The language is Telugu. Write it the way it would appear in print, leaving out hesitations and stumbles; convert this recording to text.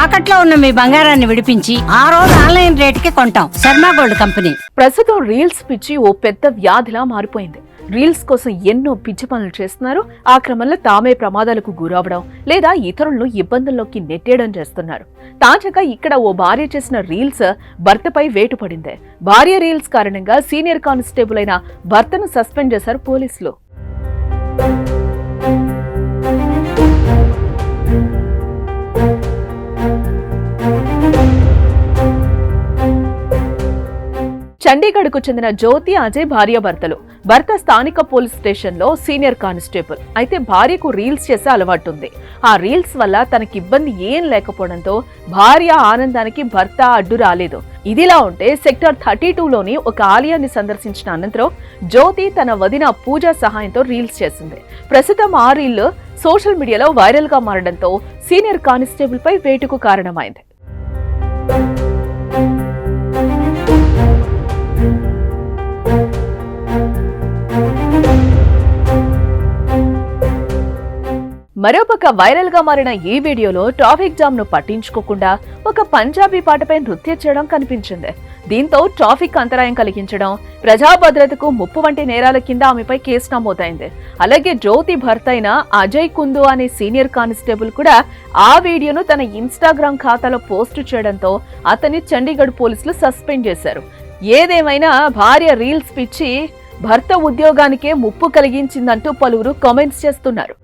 తాకట్లో ఉన్న మీ బంగారాన్ని విడిపించి ఆ రోజు ఆన్లైన్ రేటుకి కొంటాం. Sharma gold company. ప్రస్తుతం రీల్స్ పిచ్చి ఓ పెద్ద వ్యాధిలా మారిపోయింది. రీల్స్ కోసం ఎన్నో పిచ్చి పనులు చేస్తున్నారు. ఆ క్రమంలో తామే ప్రమాదాలకు గురవడం లేదా ఇతరులను ఇబ్బందుల్లోకి నెట్టేయడం చేస్తున్నారు. తాజాగా ఇక్కడ ఓ భార్య చేసిన రీల్స్ భర్తపై వేటు పడింది. భార్య రీల్స్ కారణంగా సీనియర్ కానిస్టేబుల్ అయిన భర్తను సస్పెండ్ చేశారు పోలీసులు. చండీగఢ్కు చెందిన జ్యోతి అజయ్ భార్యాభర్తలు. భర్త స్థానిక పోలీస్ స్టేషన్లో సీనియర్ కానిస్టేబుల్. అయితే భార్యకు రీల్స్ చేసే అలవాటుంది. ఆ రీల్స్ వల్ల తనకి ఇబ్బంది ఏం లేకపోవడంతో భార్య ఆనందానికి భర్త అడ్డు రాలేదు. ఇదిలా ఉంటే సెక్టర్ 32లోని ఒక ఆలయాన్ని సందర్శించిన అనంతరం జ్యోతి తన వదిన పూజ సహాయంతో రీల్స్ చేసింది. ప్రస్తుతం ఆ రీల్ సోషల్ మీడియాలో వైరల్ గా మారడంతో సీనియర్ కానిస్టేబుల్ పై వేటుకు కారణమైంది. మరోపక్క వైరల్ గా మారిన ఈ వీడియోలో ట్రాఫిక్ జామ్ ను పట్టించుకోకుండా ఒక పంజాబీ పాటపై నృత్యం చేయడం కనిపించింది. దీంతో ట్రాఫిక్ అంతరాయం కలిగించడం, ప్రజా భద్రతకు ముప్పు వంటి నేరాల కింద ఆమెపై కేసు నమోదైంది. అలాగే జ్యోతి భర్త అయిన అజయ్ కుందు అనే సీనియర్ కానిస్టేబుల్ కూడా ఆ వీడియోను తన ఇన్స్టాగ్రామ్ ఖాతాలో పోస్టు చేయడంతో అతన్ని చండీగఢ్ పోలీసులు సస్పెండ్ చేశారు. ఏదేమైనా భార్య రీల్స్ పిచ్చి భర్త ఉద్యోగానికే ముప్పు కలిగించిందంటూ పలువురు కామెంట్స్ చేస్తున్నారు.